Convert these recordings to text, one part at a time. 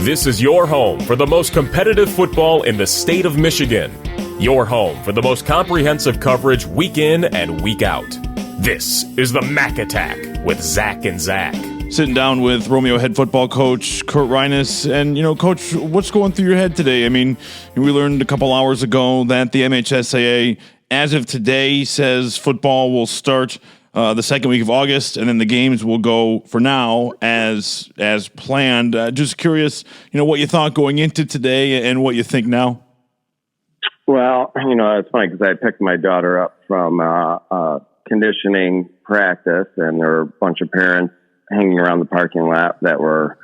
This is your home for the most competitive football in the state of Michigan. Your home for the most comprehensive coverage week in and week out. This is the Mac Attack with Zach and Zach. Sitting down with Romeo head football coach Curt Rienas. And, Coach, what's going through your head today? I mean, we learned a couple hours ago that the MHSAA, as of today, says football will start the second week of August, and then the games will go, for now, as planned. Just curious, what you thought going into today and what you think now. Well, it's funny because I picked my daughter up from conditioning practice, and there were a bunch of parents hanging around the parking lot that were,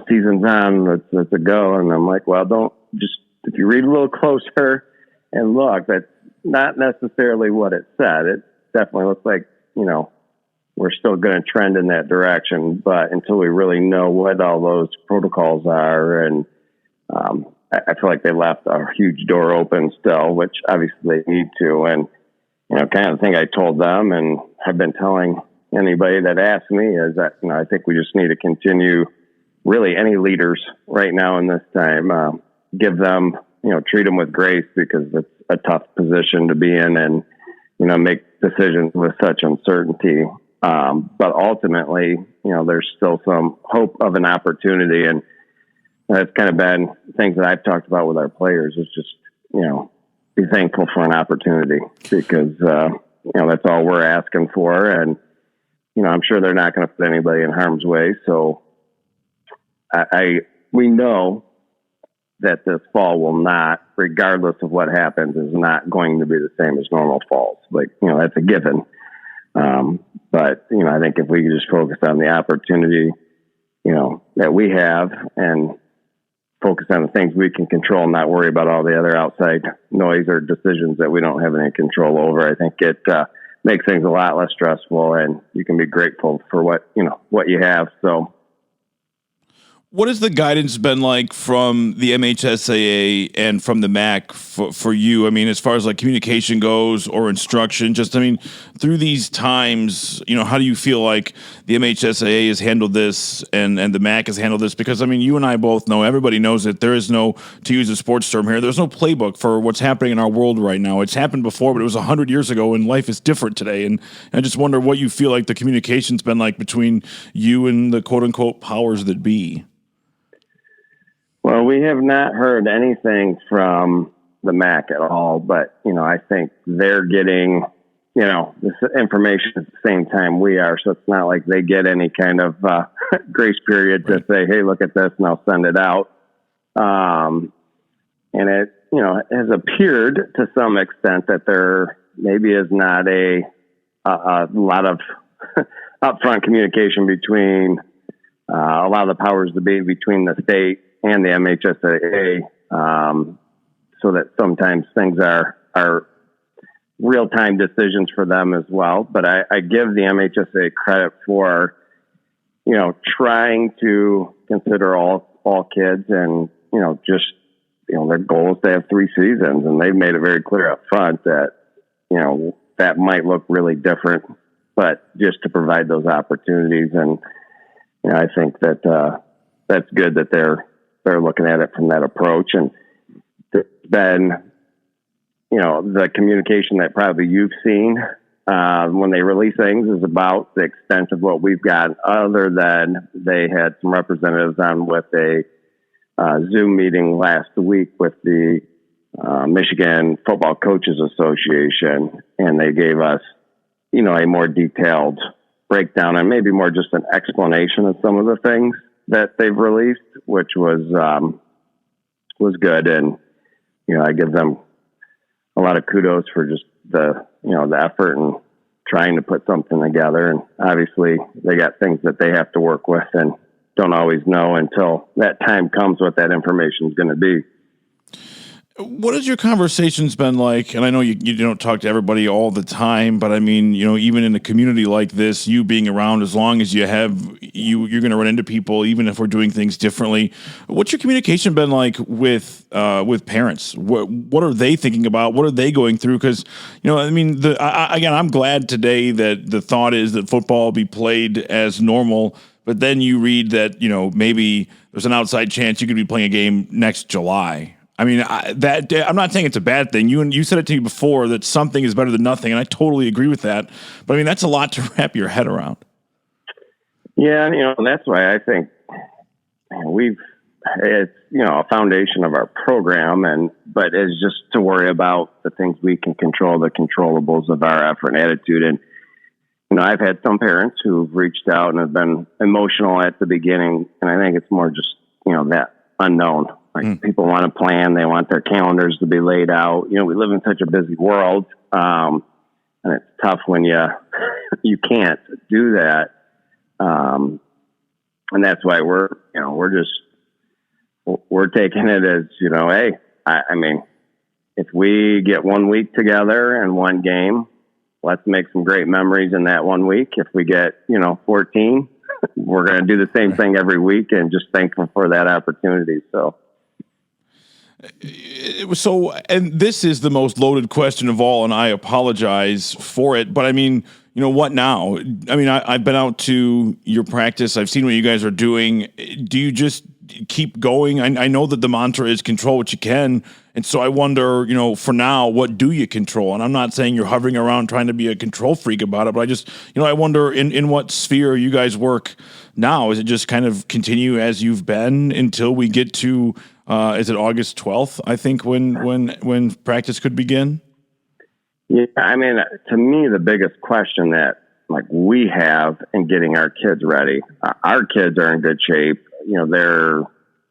season's on, let's go. And I'm like, well, if you read a little closer and look, that's not necessarily what it said. It definitely looks like, we're still going to trend in that direction, but until we really know what all those protocols are, and I feel like they left a huge door open still, which obviously they need to. And, kind of the thing I told them and have been telling anybody that asks me is that, I think we just need to continue, really any leaders right now in this time, give them, treat them with grace, because it's a tough position to be in and, make decisions with such uncertainty. But ultimately, there's still some hope of an opportunity. And that's kind of been things that I've talked about with our players is just, be thankful for an opportunity, because, that's all we're asking for. And, I'm sure they're not going to put anybody in harm's way. So we know that this fall will not, regardless of what happens, is not going to be the same as normal falls. Like, that's a given. But, I think if we could just focus on the opportunity, that we have, and focus on the things we can control and not worry about all the other outside noise or decisions that we don't have any control over, I think it makes things a lot less stressful, and you can be grateful for what you have. So, what has the guidance been like from the MHSAA and from the MAC for you? I mean, as far as like communication goes or instruction, through these times, how do you feel like the MHSAA has handled this and the MAC has handled this? Because, you and I both know, everybody knows that there is no, to use a sports term here, there's no playbook for what's happening in our world right now. It's happened before, but it was 100 years ago, and life is different today. And I just wonder what you feel like the communication's been like between you and the quote-unquote powers that be. Well, we have not heard anything from the MAC at all, but, I think they're getting, this information at the same time we are. So it's not like they get any kind of grace period to say, hey, look at this, and I'll send it out. And it, has appeared to some extent that there maybe is not a lot of upfront communication between a lot of the powers that be between the state and the MHSAA, so that sometimes things are real-time decisions for them as well. But I give the MHSAA credit for, trying to consider all kids, and, their goal is to have 3 seasons, and they've made it very clear up front that, that might look really different, but just to provide those opportunities. And, I think that that's good that they're looking at it from that approach. And then, the communication that probably you've seen when they release things is about the extent of what we've got, other than they had some representatives on with a Zoom meeting last week with the Michigan Football Coaches Association, and they gave us, a more detailed breakdown and maybe more just an explanation of some of the things that they've released, which was good. And, I give them a lot of kudos for just the effort and trying to put something together. And obviously they got things that they have to work with and don't always know until that time comes what that information is going to be. What has your conversations been like? And I know you don't talk to everybody all the time, but even in a community like this, you being around as long as you have, you're going to run into people, even if we're doing things differently. What's your communication been like with parents? What are they thinking about? What are they going through? Because, again, I'm glad today that the thought is that football will be played as normal. but then you read that, maybe there's an outside chance you could be playing a game next July. I mean, I'm not saying it's a bad thing. You said it to me before that something is better than nothing, and I totally agree with that. But I mean, that's a lot to wrap your head around. Yeah, that's why I think it's a foundation of our program, but it's just to worry about the things we can control, the controllables of our effort and attitude. And I've had some parents who've reached out and have been emotional at the beginning, and I think it's more just that unknown. Like people want to plan, they want their calendars to be laid out. We live in such a busy world, and it's tough when you can't do that. And that's why we're taking it as, hey, I mean, if we get 1 week together and one game, let's make some great memories in that 1 week. If we get, 14, we're going to do the same thing every week and just thankful for that opportunity. So, and this is the most loaded question of all, and I apologize for it, but I mean, what now? I mean, I've been out to your practice. I've seen what you guys are doing. Do you just keep going? I know that the mantra is control what you can. And so I wonder, for now, what do you control? And I'm not saying you're hovering around trying to be a control freak about it, but I just, I wonder in what sphere you guys work now. Is it just kind of continue as you've been until we get to, is it August 12th, I think, when practice could begin? Yeah, I mean, to me, the biggest question that we have in getting our kids ready, our kids are in good shape.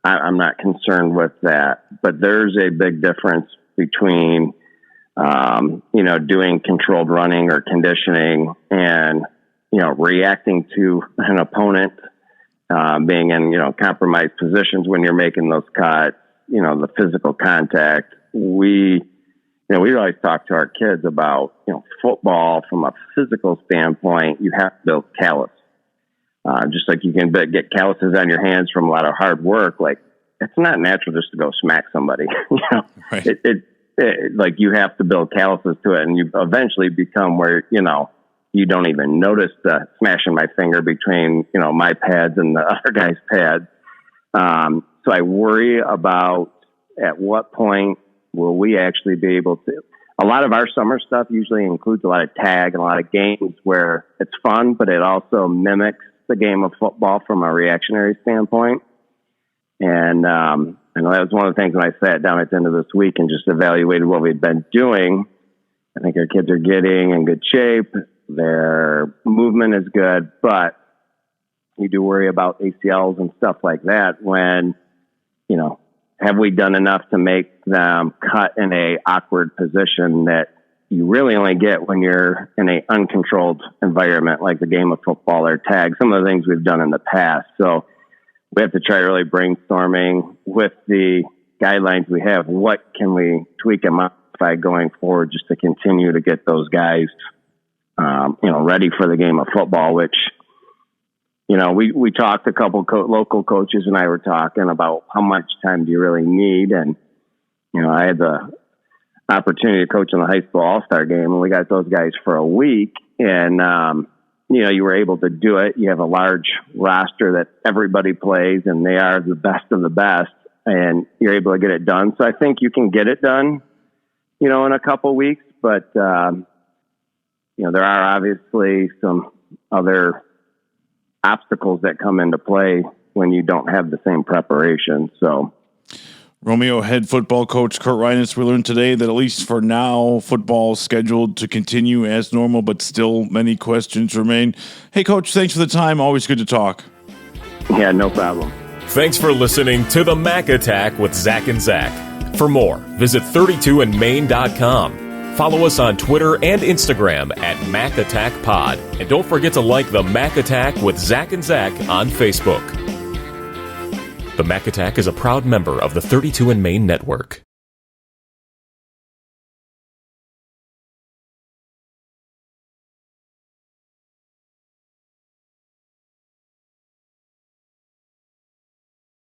I'm not concerned with that, but there's a big difference between, doing controlled running or conditioning and, reacting to an opponent, being in, compromised positions when you're making those cuts, the physical contact. We always talk to our kids about, football from a physical standpoint. You have to build callus. Just like you can get calluses on your hands from a lot of hard work. Like, it's not natural just to go smack somebody. Right. Like you have to build calluses to it, and you eventually become where, you don't even notice the smashing my finger between, my pads and the other guy's pads. So I worry about at what point will we actually be able to. A lot of our summer stuff usually includes a lot of tag and a lot of games where it's fun, but it also mimics the game of football from a reactionary standpoint. And I know that was one of the things when I sat down at the end of this week and just evaluated what we'd been doing. I think our kids are getting in good shape. Their movement is good, but you do worry about ACLs and stuff like that when, have we done enough to make them cut in a awkward position that you really only get when you're in a uncontrolled environment like the game of football or tag, some of the things we've done in the past. So we have to try really brainstorming with the guidelines we have. What can we tweak and modify going forward just to continue to get those guys, ready for the game of football, which, we talked, a couple local coaches and I were talking about how much time do you really need. And, I had the opportunity to coach in the high school all-star game, and we got those guys for a week. And, you were able to do it. You have a large roster that everybody plays, and they are the best of the best, and you're able to get it done. So I think you can get it done, in a couple weeks. But, there are obviously some other obstacles that come into play when you don't have the same preparation. So, Romeo head football coach Curt Rienas, we learned today that at least for now, football is scheduled to continue as normal, but still many questions remain. Hey, Coach, thanks for the time. Always good to talk. Yeah, no problem. Thanks for listening to the Mac Attack with Zach and Zach. For more, visit 32andmain.com. Follow us on Twitter and Instagram at Mac Attack Pod. And don't forget to like the Mac Attack with Zach and Zach on Facebook. The Mac Attack is a proud member of the 32 and Main Network.